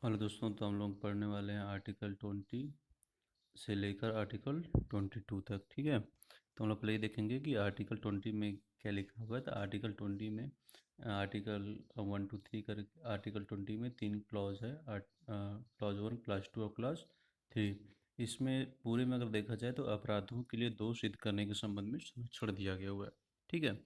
Hello दोस्तों, तो हम लोग पढ़ने वाले हैं आर्टिकल 20 से लेकर आर्टिकल 22 तक। ठीक है, तो हम लोग पहले ये देखेंगे कि आर्टिकल 20 में क्या लिखा हुआ है। तो आर्टिकल 20 में आर्टिकल 1 to 3 कर आर्टिकल 20 में 3 क्लॉज है। क्लॉज 1, क्लॉज 2 और क्लॉज 3। इसमें पूरे में अगर देखा जाए तो अपराधों के लिए दोष सिद्ध करने के संबंध में संरक्षण दिया गया हुआ है। ठीक है,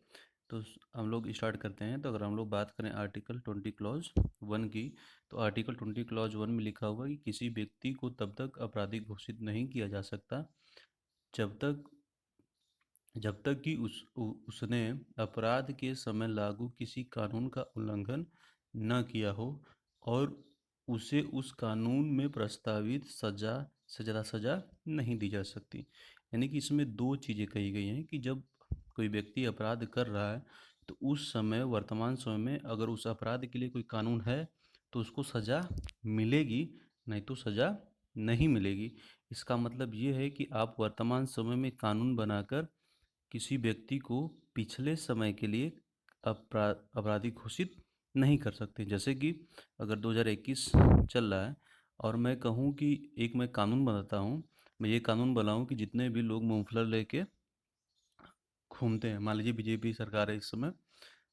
तो हम लोग स्टार्ट करते हैं। तो अगर हम लोग बात करें आर्टिकल 20 क्लॉज 1 की, तो आर्टिकल 20 क्लॉज 1 में लिखा हुआ है कि किसी व्यक्ति को तब तक अपराधी घोषित नहीं किया जा सकता जब तक जब तक कि उसने अपराध के समय लागू किसी कानून का उल्लंघन न किया हो और उसे उस कानून में प्रस्तावित सजा से ज़्यादा सजा नहीं दी जा सकती। यानी कि इसमें दो चीज़ें कही गई हैं कि जब कोई व्यक्ति अपराध कर रहा है तो उस समय, वर्तमान समय में अगर उस अपराध के लिए कोई कानून है तो उसको सज़ा मिलेगी, नहीं तो सज़ा नहीं मिलेगी। इसका मतलब ये है कि आप वर्तमान समय में कानून बनाकर किसी व्यक्ति को पिछले समय के लिए अपराधी घोषित नहीं कर सकते। जैसे कि अगर 2021 चल रहा है और मैं कहूँ कि मैं कानून बनाता हूँ, मैं ये कानून बनाऊँ कि जितने भी लोग मूंगफली लेके घूमते हैं, मान लीजिए बीजेपी सरकार है इस समय,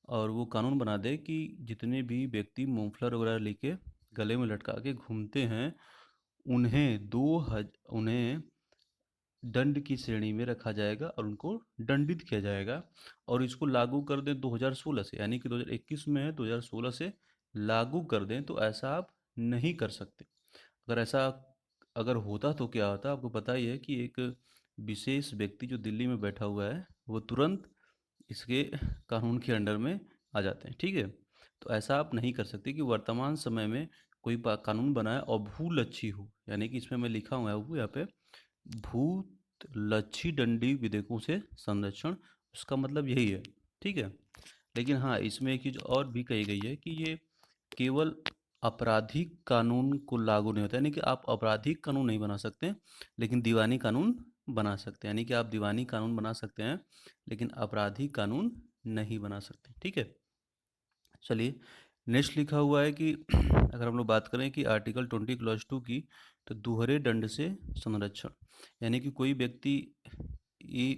और वो कानून बना दे कि जितने भी व्यक्ति मूंगफली वगैरह लेके गले में लटका के घूमते हैं उन्हें दंड की श्रेणी में रखा जाएगा और उनको दंडित किया जाएगा। और इसको लागू कर दें 2016 से, यानी कि 2021 में है, 2016 से लागू कर दें, तो ऐसा आप नहीं कर सकते। अगर ऐसा अगर होता तो क्या होता, आपको पता ही है कि एक विशेष व्यक्ति जो दिल्ली में बैठा हुआ है वो तुरंत इसके कानून के अंडर में आ जाते हैं। ठीक है, तो ऐसा आप नहीं कर सकते कि वर्तमान समय में कोई कानून बनाए और भू लच्छी हो, यानी कि इसमें मैं लिखा हुआ है वो यहाँ पे, भूत लच्छी दंडी विधेयकों से संरक्षण, उसका मतलब यही है। ठीक है, लेकिन हाँ, इसमें एक चीज़ और भी कही गई है कि ये केवल आपराधिक कानून को लागू नहीं होता, यानी कि आप आपराधिक कानून नहीं बना सकते लेकिन दीवानी कानून बना सकते हैं। यानी कि आप दीवानी कानून बना सकते हैं लेकिन आपराधिक कानून नहीं बना सकते। ठीक है, चलिए नेक्स्ट लिखा हुआ है कि अगर हम लोग बात करें कि आर्टिकल 20 क्लॉज 2 की, तो दोहरे दंड से संरक्षण, यानी कि कोई व्यक्ति ये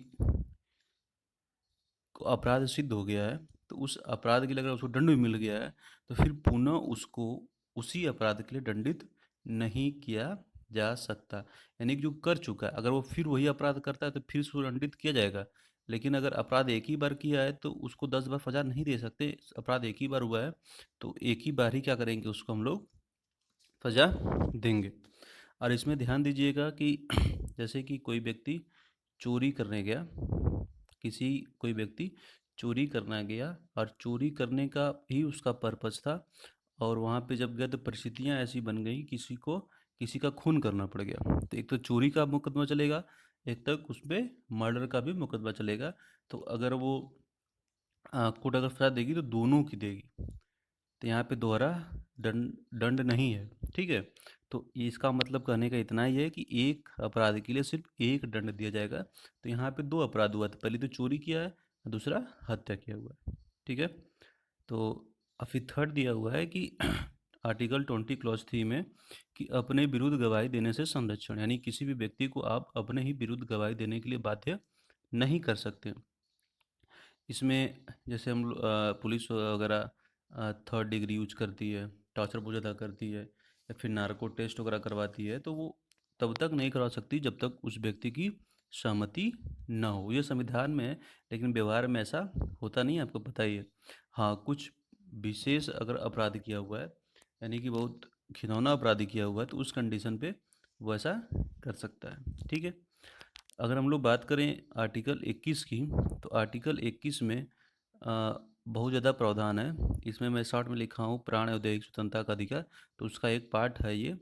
को अपराध सिद्ध हो गया है तो उस अपराध के लिए अगर उसको दंड भी मिल गया है तो फिर पुनः उसको उसी अपराध के लिए दंडित नहीं किया जा सकता। यानी कि जो कर चुका है, अगर वो फिर वही अपराध करता है तो फिर उसको दंडित किया जाएगा। लेकिन अगर अपराध एक ही बार किया है तो उसको 10 बार सजा नहीं दे सकते। अपराध एक ही बार हुआ है तो एक ही बार ही क्या करेंगे, उसको हम लोग सजा देंगे। और इसमें ध्यान दीजिएगा कि जैसे कि कोई व्यक्ति चोरी करने गया, किसी कोई व्यक्ति चोरी करने गया और चोरी करने का ही उसका पर्पस था, और वहाँ पे जब गया तो परिस्थितियाँ ऐसी बन गई, किसी का खून करना पड़ गया, तो एक तो चोरी का मुकदमा चलेगा, एक तक उस पे मर्डर का भी मुकदमा चलेगा। तो अगर वो कोर्ट अगर सजा देगी तो दोनों की देगी, तो यहाँ पे दोहरा दंड दंड नहीं है। ठीक है, तो इसका मतलब कहने का इतना ही है कि एक अपराध के लिए सिर्फ एक दंड दिया जाएगा। तो यहाँ पे दो अपराध हुआ था, पहले तो चोरी किया है, दूसरा हत्या किया हुआ है। ठीक है, तो अब फिर थर्ड दिया हुआ है कि आर्टिकल 20 क्लॉज 3 में कि अपने विरुद्ध गवाही देने से संरक्षण, यानी किसी भी व्यक्ति को आप अपने ही विरुद्ध गवाही देने के लिए बाध्य नहीं कर सकते। इसमें जैसे पुलिस वगैरह थर्ड डिग्री यूज करती है, टॉर्चर बहुत ज़्यादा करती है, या फिर नार्को टेस्ट वगैरह करवाती है, तो वो तब तक नहीं करवा सकती जब तक उस व्यक्ति की सहमति ना हो। ये संविधान में है लेकिन व्यवहार में ऐसा होता नहीं है, आपको पता ही है। हाँ, कुछ विशेष अगर अपराध किया हुआ है, यानी कि बहुत घिनौना अपराध किया हुआ है, तो उस कंडीशन पे वो ऐसा कर सकता है। ठीक है, अगर हम लोग बात करें आर्टिकल 21 की, तो आर्टिकल 21 में बहुत ज़्यादा प्रावधान है। इसमें मैं शॉर्ट में लिखा हूँ प्राण और दैहिक स्वतंत्रता का अधिकार, तो उसका एक पार्ट है ये।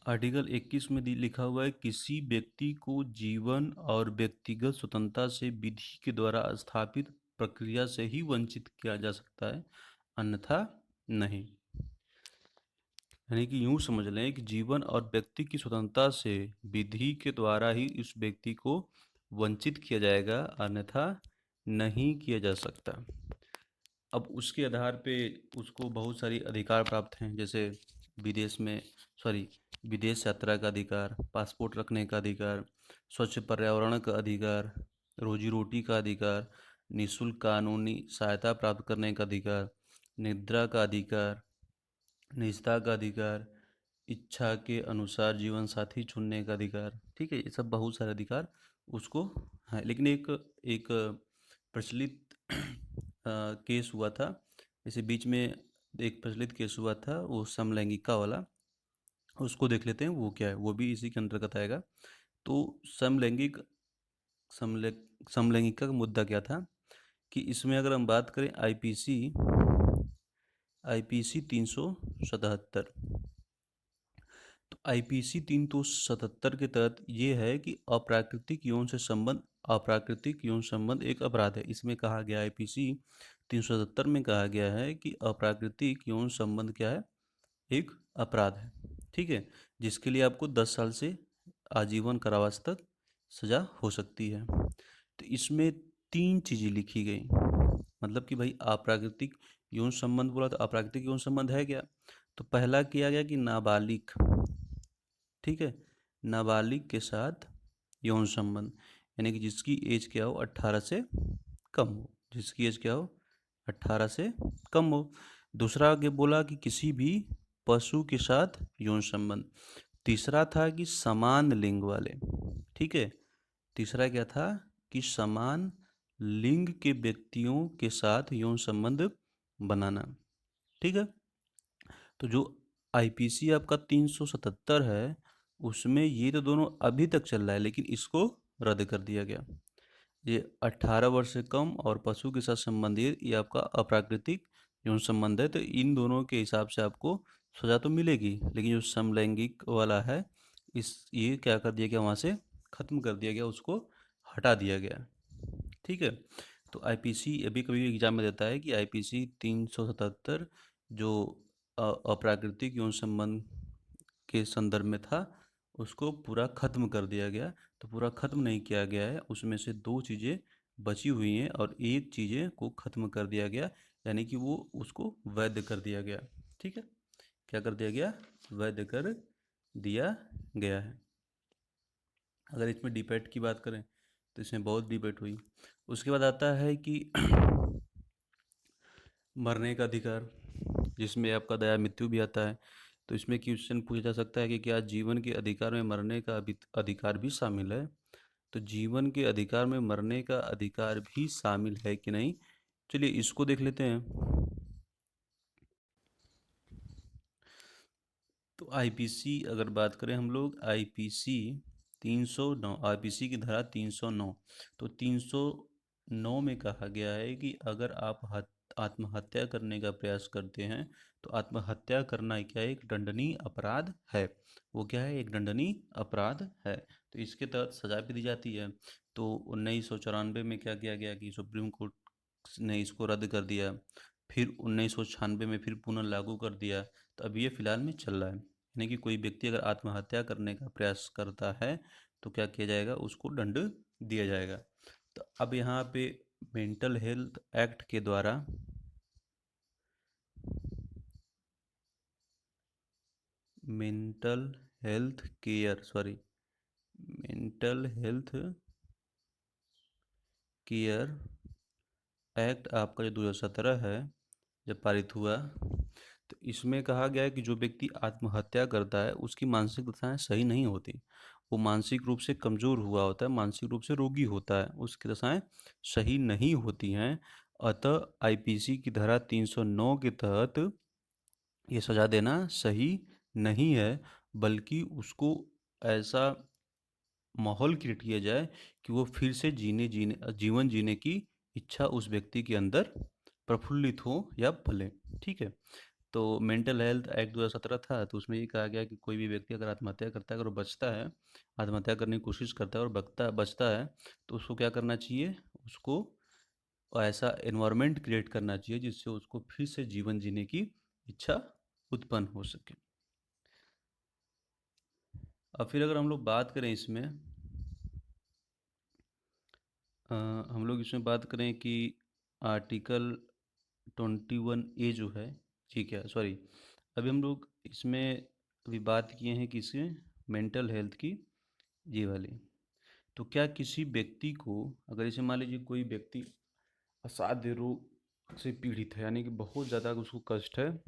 आर्टिकल 21 में लिखा हुआ है, किसी व्यक्ति को जीवन और व्यक्तिगत स्वतंत्रता से विधि के द्वारा स्थापित प्रक्रिया से ही वंचित किया जा सकता है, अन्यथा नहीं। यानी कि यूँ समझ लें कि जीवन और व्यक्ति की स्वतंत्रता से विधि के द्वारा ही इस व्यक्ति को वंचित किया जाएगा, अन्यथा नहीं किया जा सकता। अब उसके आधार पे उसको बहुत सारी अधिकार प्राप्त हैं, जैसे विदेश में सॉरी विदेश यात्रा का अधिकार, पासपोर्ट रखने का अधिकार, स्वच्छ पर्यावरण का अधिकार, रोजी रोटी का अधिकार, निःशुल्क कानूनी सहायता प्राप्त करने का अधिकार, निद्रा का अधिकार, निजता का अधिकार, इच्छा के अनुसार जीवन साथी चुनने का अधिकार। ठीक है, ये सब बहुत सारे अधिकार उसको है। लेकिन एक एक प्रचलित केस हुआ था, जैसे बीच में एक प्रचलित केस हुआ था वो समलैंगिकता वाला, उसको देख लेते हैं वो क्या है, वो भी इसी के अंतर्गत आएगा। तो समलैंगिक समलै समलैंगिकता का मुद्दा क्या था कि इसमें अगर हम बात करें आईपीसी 377, तो आईपीसी 377 के तहत ये है कि अप्राकृतिक यौन संबंध एक अपराध है। इसमें कहा गया आईपीसी 377 में कहा गया है कि अप्राकृतिक यौन संबंध क्या है, एक अपराध है। ठीक है, जिसके लिए आपको 10 साल से आजीवन कारावास तक सजा हो सकती है। तो इसमें 3 चीज़ें लिखी गई, मतलब कि भाई अप्राकृतिक यौन संबंध बोला तो अप्राकृतिक यौन संबंध है क्या। तो पहला किया गया कि नाबालिग, ठीक है, नाबालिग के साथ यौन संबंध, यानी कि जिसकी एज क्या हो 18 से कम हो, जिसकी एज क्या हो 18 से कम हो। दूसरा आगे बोला कि किसी भी पशु के साथ यौन संबंध। तीसरा था कि समान लिंग वाले, ठीक है, तीसरा क्या था कि समान लिंग के व्यक्तियों के साथ यौन संबंध बनाना। ठीक है, तो जो आईपीसी आपका 377 है उसमें ये तो दोनों अभी तक चल रहा है, लेकिन इसको रद्द कर दिया गया। ये 18 वर्ष से कम और पशु के साथ संबंधित ये आपका अप्राकृतिक यौन संबंध है, तो इन दोनों के हिसाब से आपको सजा तो मिलेगी, लेकिन जो समलैंगिक वाला है इस ये क्या कर दिया गया, वहाँ से ख़त्म कर दिया गया, उसको हटा दिया गया। ठीक है, तो आईपीसी अभी कभी एग्जाम में देता है कि आईपीसी 377 जो अप्राकृतिक यौन संबंध के संदर्भ में था उसको पूरा ख़त्म कर दिया गया। तो पूरा ख़त्म नहीं किया गया है, उसमें से 2 चीज़ें बची हुई हैं और एक चीज़ें को ख़त्म कर दिया गया, यानी कि वो उसको वैध कर दिया गया। ठीक है, क्या कर दिया गया, वैध कर दिया गया है। अगर इसमें डिबेट की बात करें तो इसमें बहुत डिबेट हुई। उसके बाद आता है कि मरने का अधिकार, जिसमें आपका दया मृत्यु भी आता है। तो इसमें क्वेश्चन पूछा जा सकता है कि क्या जीवन के अधिकार में मरने का अधिकार भी शामिल है। तो जीवन के अधिकार में मरने का अधिकार भी शामिल है कि नहीं, चलिए इसको देख लेते हैं। तो आईपीसी अगर बात करें हम लोग आईपीसी 309, आईपीसी की धारा 309, तो 309 में कहा गया है कि अगर आप आत्महत्या करने का प्रयास करते हैं तो आत्महत्या करना क्या है, एक दंडनीय अपराध है। वो क्या है, एक दंडनीय अपराध है। तो इसके तहत सजा भी दी जाती है। तो 1994 में क्या किया गया कि सुप्रीम कोर्ट ने इसको रद्द कर दिया, फिर 1996 में फिर पुनः लागू कर दिया। तो अब ये फिलहाल में चल रहा है, यानी कि कोई व्यक्ति अगर आत्महत्या करने का प्रयास करता है तो क्या किया जाएगा, उसको दंड दिया जाएगा। तो अब यहाँ पे मेंटल हेल्थ एक्ट के द्वारा mental health care sorry mental health care act आपका जो 2017 है जब पारित हुआ, तो इसमें कहा गया है कि जो व्यक्ति आत्महत्या करता है उसकी मानसिक दशाएं सही नहीं होती, वो मानसिक रूप से कमज़ोर हुआ होता है, मानसिक रूप से रोगी होता है, उसकी दशाएं सही नहीं होती हैं। अतः आईपीसी की धारा 309 के तहत ये सज़ा देना सही नहीं है, बल्कि उसको ऐसा माहौल क्रिएट किया जाए कि वो फिर से जीवन जीने की इच्छा उस व्यक्ति के अंदर प्रफुल्लित हो या पले। ठीक है, तो मेंटल हेल्थ एक्ट 2017 था, तो उसमें ये कहा गया कि कोई भी व्यक्ति अगर आत्महत्या करता है, अगर वो बचता है, आत्महत्या करने की कोशिश करता है और बचता है, तो उसको क्या करना चाहिए, उसको ऐसा एनवायरनमेंट क्रिएट करना चाहिए जिससे उसको फिर से जीवन जीने की इच्छा उत्पन्न हो सके। अब फिर अगर हम लोग बात करें इसमें हम लोग इसमें बात करें कि आर्टिकल 21A जो है, ठीक है, सॉरी, अभी हम लोग इसमें अभी बात किए हैं किसके, मेंटल हेल्थ की, ये वाली। तो क्या किसी व्यक्ति को, अगर जैसे मान लीजिए कोई व्यक्ति असाध्य रोग से पीड़ित है, यानी कि बहुत ज़्यादा उसको कष्ट है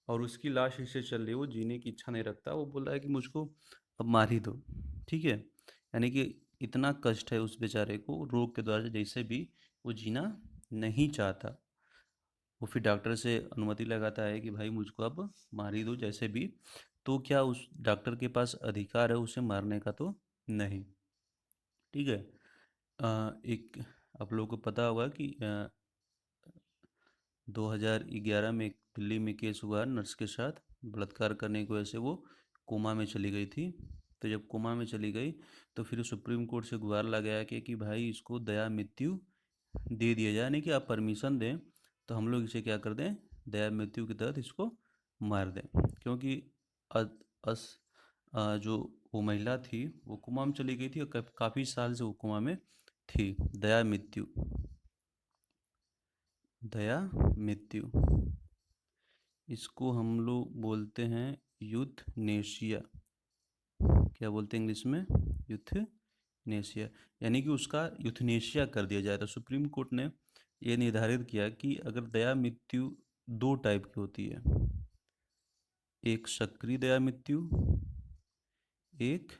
और उसकी लाश ऐसे चल रही है, वो जीने की इच्छा नहीं रखता, वो बोल रहा है कि मुझको अब मार ही दो, ठीक है। यानी कि इतना कष्ट है उस बेचारे को रोग के द्वारा, जैसे भी वो जीना नहीं चाहता, वो फिर डॉक्टर से अनुमति लगाता है कि भाई मुझको अब मार ही दो जैसे भी। तो क्या उस डॉक्टर के पास अधिकार है उसे मारने का? तो नहीं, ठीक है। एक आप लोगों को पता होगा कि 2011 में एक दिल्ली में केस हुआ नर्स के साथ बलात्कार करने की वजह से वो कोमा में चली गई थी। तो जब कोमा में चली गई तो फिर सुप्रीम कोर्ट से गुहार लगाया कि भाई इसको दया मृत्यु दे दिया जाए, यानी कि आप परमिशन दें तो हम लोग इसे क्या कर दें, दया मृत्यु के तहत इसको मार दें। क्योंकि अद- अस जो वो महिला थी वो कोमा में चली गई थी और काफ़ी साल से वो कोमा में थी। दया मृत्यु, दया मृत्यु, इसको हम लोग बोलते हैं यूथनेशिया। क्या बोलते हैं इंग्लिश में? यूथनेशिया, यानी कि उसका यूथनेशिया कर दिया जाए। तो सुप्रीम कोर्ट ने ये निर्धारित किया कि अगर दया मृत्यु दो टाइप की होती है, एक सक्रिय दया मृत्यु, एक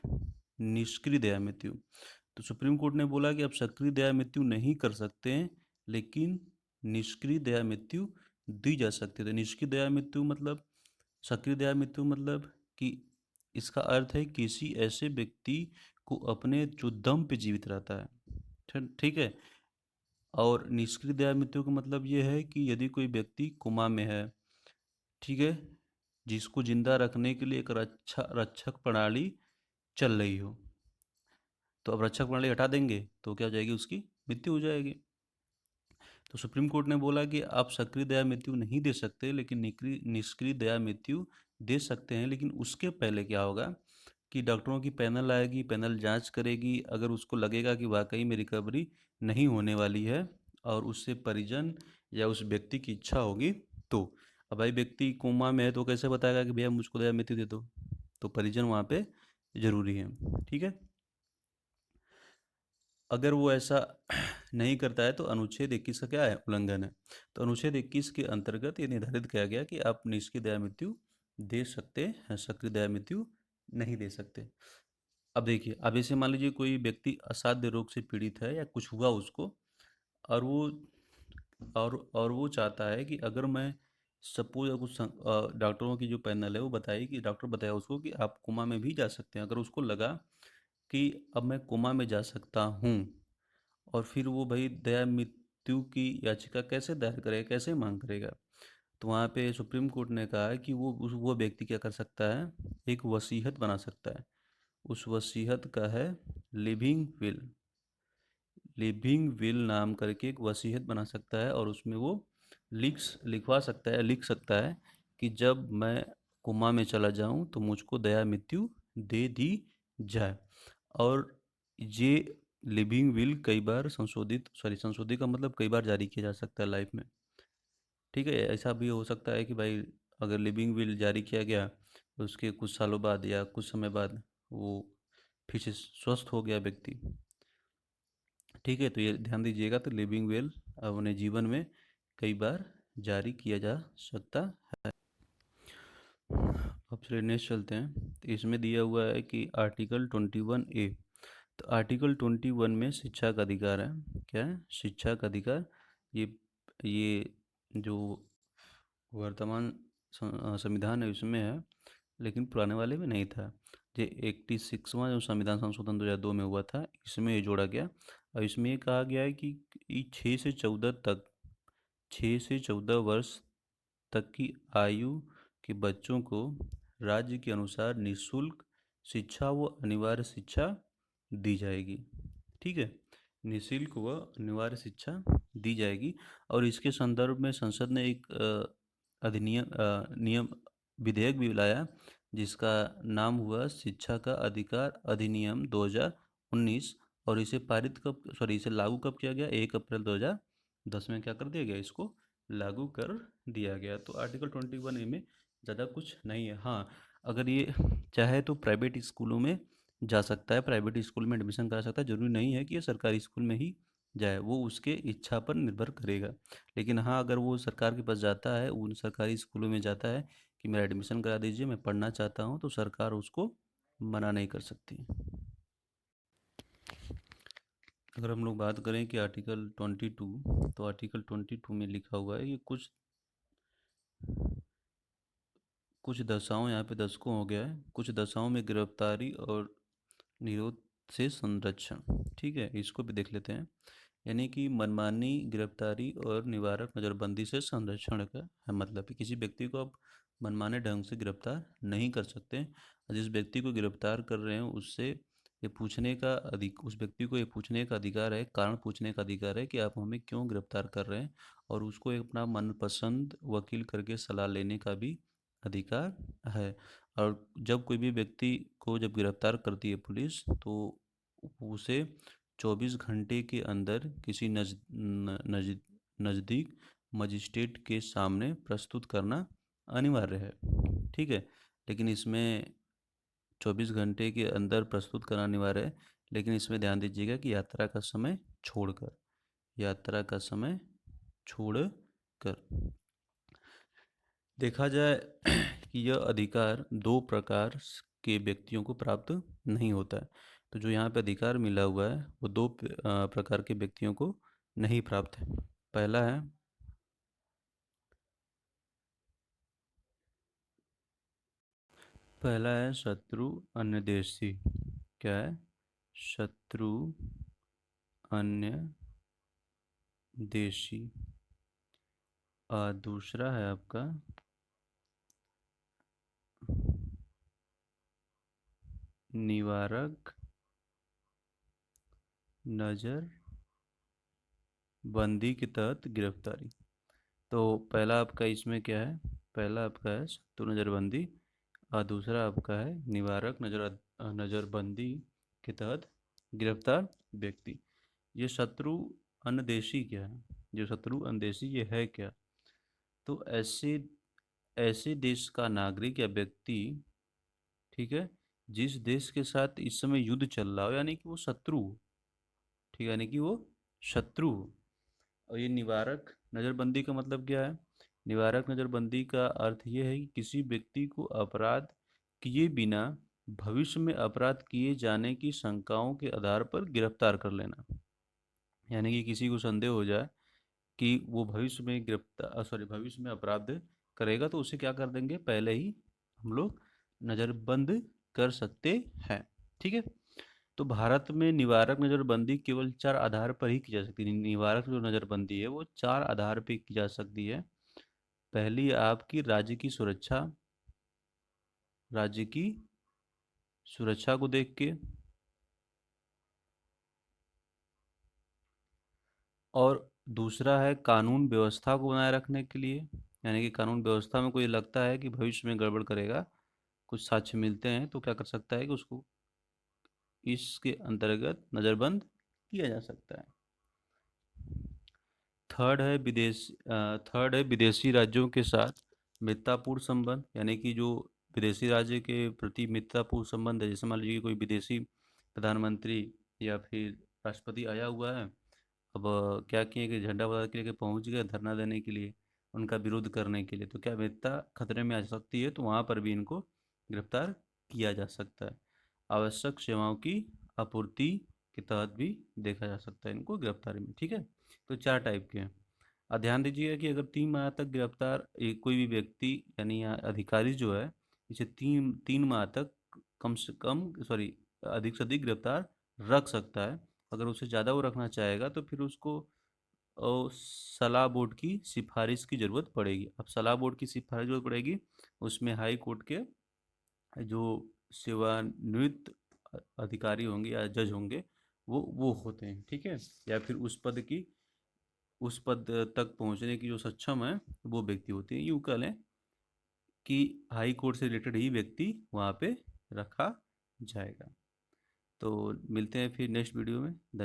निष्क्रिय दया मृत्यु। तो सुप्रीम कोर्ट ने बोला कि आप सक्रिय दया मृत्यु नहीं कर सकते हैं, लेकिन निष्क्रिय दया मृत्यु दी जा सकती है। तो निष्क्रिय दया मृत्यु मतलब, सक्रिय दया मृत्यु मतलब कि इसका अर्थ है किसी ऐसे व्यक्ति को अपने जो दम पे जीवित रहता है, ठीक है। और निष्क्रिय दया मृत्यु का मतलब ये है कि यदि कोई व्यक्ति कोमा में है, ठीक है, जिसको जिंदा रखने के लिए एक रक्षक प्रणाली चल रही हो, तो अब रक्षक प्रणाली हटा देंगे तो क्या हो जाएगी, उसकी मृत्यु हो जाएगी। तो सुप्रीम कोर्ट ने बोला कि आप सक्रिय दया मृत्यु नहीं दे सकते, लेकिन निष्क्रिय दया मृत्यु दे सकते हैं। लेकिन उसके पहले क्या होगा कि डॉक्टरों की पैनल आएगी, पैनल जांच करेगी, अगर उसको लगेगा कि वाकई में रिकवरी नहीं होने वाली है और उससे परिजन या उस व्यक्ति की इच्छा होगी, तो अब भाई व्यक्ति कोमा में है तो कैसे बताएगा कि भैया मुझको दया मृत्यु दे दो? तो परिजन वहाँ पे जरूरी है, ठीक है। अगर वो ऐसा नहीं करता है तो अनुच्छेद 21 का क्या है, उल्लंघन है। तो अनुच्छेद 21 के अंतर्गत ये निर्धारित किया गया कि आप निष्क्रिय दया मृत्यु दे सकते हैं, सक्रिय दया मृत्यु नहीं दे सकते। अब देखिए, अब ऐसे मान लीजिए कोई व्यक्ति असाध्य रोग से पीड़ित है या कुछ हुआ उसको, और वो चाहता है कि अगर मैं सपोज कुछ डॉक्टरों की जो पैनल है वो बताई कि डॉक्टर बताया उसको कि आप कोमा में भी जा सकते हैं, अगर उसको लगा कि अब मैं कोमा में जा सकता हूँ, और फिर वो भाई दया मृत्यु की याचिका कैसे दायर करेगा, कैसे मांग करेगा? तो वहाँ पे सुप्रीम कोर्ट ने कहा है कि वो व्यक्ति क्या कर सकता है, एक वसीयत बना सकता है। उस वसीयत का है लिविंग विल। लिविंग विल नाम करके एक वसीयत बना सकता है, और उसमें वो लिखवा सकता है, लिख सकता है कि जब मैं कोमा में चला जाऊं तो मुझको दया मृत्यु दे दी जाए। और ये लिविंग विल कई बार संशोधित का मतलब कई बार जारी किया जा सकता है लाइफ में, ठीक है। ऐसा भी हो सकता है कि भाई अगर लिविंग विल जारी किया गया तो उसके कुछ सालों बाद या कुछ समय बाद वो फिर से स्वस्थ हो गया व्यक्ति, ठीक है। तो ये ध्यान दीजिएगा, तो लिविंग विल अपने जीवन में कई बार जारी किया जा सकता है। अब चलिए नेक्स्ट चलते हैं। तो इसमें दिया हुआ है कि आर्टिकल 21A। तो आर्टिकल 21 में शिक्षा का अधिकार है। क्या है? शिक्षा का अधिकार। ये जो वर्तमान संविधान है उसमें है, लेकिन पुराने वाले में नहीं था। ये 86वां जो संविधान संशोधन 2002 में हुआ था, इसमें ये जोड़ा गया। और इसमें ये कहा गया है कि 6 से 14 वर्ष तक की आयु के बच्चों को राज्य के अनुसार निःशुल्क शिक्षा व अनिवार्य शिक्षा दी जाएगी, ठीक है। निःशुल्क व अनिवार्य शिक्षा दी जाएगी। और इसके संदर्भ में संसद ने एक नियम विधेयक भी लाया, जिसका नाम हुआ शिक्षा का अधिकार अधिनियम 2019। और इसे लागू कब किया गया? 1 अप्रैल 2010 में क्या कर दिया गया, इसको लागू कर दिया गया। तो आर्टिकल 21A में ज़्यादा कुछ नहीं है। हाँ, अगर ये चाहे तो प्राइवेट स्कूलों में जा सकता है, प्राइवेट स्कूल में एडमिशन करा सकता है, ज़रूरी नहीं है कि ये सरकारी स्कूल में ही जाए, वो उसके इच्छा पर निर्भर करेगा। लेकिन हाँ, अगर वो सरकार के पास जाता है, उन सरकारी स्कूलों में जाता है कि मेरा एडमिशन करा दीजिए, मैं पढ़ना चाहता हूँ, तो सरकार उसको मना नहीं कर सकती। अगर हम लोग बात करें कि आर्टिकल 22, तो आर्टिकल 22 में लिखा हुआ है, ये कुछ कुछ दशाओं, यहाँ पे दशकों हो गया है, कुछ दशाओं में गिरफ्तारी और निरोध से संरक्षण। ठीक है, इसको भी देख लेते हैं। यानी कि मनमानी गिरफ्तारी और निवारक नज़रबंदी से संरक्षण का है, मतलब कि किसी व्यक्ति को आप मनमाने ढंग से गिरफ्तार नहीं कर सकते। जिस व्यक्ति को गिरफ्तार कर रहे हैं उससे ये पूछने का उस व्यक्ति को ये पूछने का अधिकार है, कारण पूछने का अधिकार है कि आप हमें क्यों गिरफ्तार कर रहे हैं, और उसको एक अपना मनपसंद वकील करके सलाह लेने का भी अधिकार है। और जब कोई भी व्यक्ति को जब गिरफ्तार करती है पुलिस, तो उसे 24 घंटे के अंदर किसी नज़दीक मजिस्ट्रेट के सामने प्रस्तुत करना अनिवार्य है। ठीक है, लेकिन इसमें 24 घंटे के अंदर प्रस्तुत करना अनिवार्य है, लेकिन इसमें ध्यान दीजिएगा कि यात्रा का समय छोड़ कर देखा जाए कि यह अधिकार दो प्रकार के व्यक्तियों को प्राप्त नहीं होता है। तो जो यहाँ पे अधिकार मिला हुआ है वो दो प्रकार के व्यक्तियों को नहीं प्राप्त है। पहला है पहला है शत्रु अन्य देशी। क्या है? शत्रु अन्य देशी। दूसरा है आपका निवारक नजर बंदी के तहत गिरफ्तारी। तो पहला आपका इसमें क्या है? पहला आपका है शत्रु नज़रबंदी, और दूसरा आपका है निवारक नज़रबंदी के तहत गिरफ्तार व्यक्ति। ये शत्रु अन्यदेशी क्या है? जो शत्रु अन्यदेशी ये है क्या? तो ऐसे ऐसे देश का नागरिक या व्यक्ति, ठीक है, जिस देश के साथ इस समय युद्ध चल रहा हो, यानी कि वो शत्रु हो, ठीक है, यानी कि वो शत्रु हो। और ये निवारक नज़रबंदी का मतलब क्या है? निवारक नज़रबंदी का अर्थ ये है कि किसी व्यक्ति को अपराध किए बिना भविष्य में अपराध किए जाने की शंकाओं के आधार पर गिरफ्तार कर लेना। यानी कि किसी को संदेह हो जाए कि वो भविष्य में अपराध करेगा, तो उसे क्या कर देंगे, पहले ही हम लोग नज़रबंद कर सकते हैं। ठीक है, तो भारत में निवारक नज़रबंदी केवल 4 आधार पर ही की जा सकती है। निवारक जो नज़रबंदी है वो 4 आधार पर की जा सकती है। पहली आपकी राज्य की सुरक्षा को देख के, और दूसरा है कानून व्यवस्था को बनाए रखने के लिए। यानी कि कानून व्यवस्था में कोई लगता है कि भविष्य में गड़बड़ करेगा, कुछ साक्ष्य मिलते हैं, तो क्या कर सकता है कि उसको इसके अंतर्गत नज़रबंद किया जा सकता है। थर्ड है विदेशी राज्यों के साथ मित्रतापूर्ण संबंध। यानी कि जो विदेशी राज्य के प्रति मित्रतापूर्ण संबंध है, जैसे मान लीजिए कोई विदेशी प्रधानमंत्री या फिर राष्ट्रपति आया हुआ है, अब क्या किए कि झंडा बजा के लेके पहुंच गए धरना देने के लिए, उनका विरोध करने के लिए, तो क्या मित्रता खतरे में आ सकती है, तो वहाँ पर भी इनको गिरफ्तार किया जा सकता है। आवश्यक सेवाओं की आपूर्ति के तहत भी देखा जा सकता है इनको गिरफ्तारी में। ठीक है, तो 4 टाइप के हैं। ध्यान दीजिएगा कि अगर 3 माह तक कोई भी व्यक्ति यानी यहाँ अधिकारी जो है, इसे 3 माह तक कम से कम सॉरी अधिक से अधिक गिरफ्तार रख सकता है। अगर उससे ज़्यादा वो रखना चाहेगा तो फिर उसको सलाह बोर्ड की सिफारिश की ज़रूरत पड़ेगी। अब सलाह बोर्ड की सिफारिश जरूरत पड़ेगी, उसमें हाई कोर्ट के जो सेवानिवृत्त अधिकारी होंगे या जज होंगे, वो होते हैं। ठीक है, या फिर उस पद तक पहुंचने की जो सक्षम है वो व्यक्ति होते हैं। यूँ कह लें कि हाई कोर्ट से रिलेटेड ही व्यक्ति वहाँ पे रखा जाएगा। तो मिलते हैं फिर नेक्स्ट वीडियो में। धन्यवाद।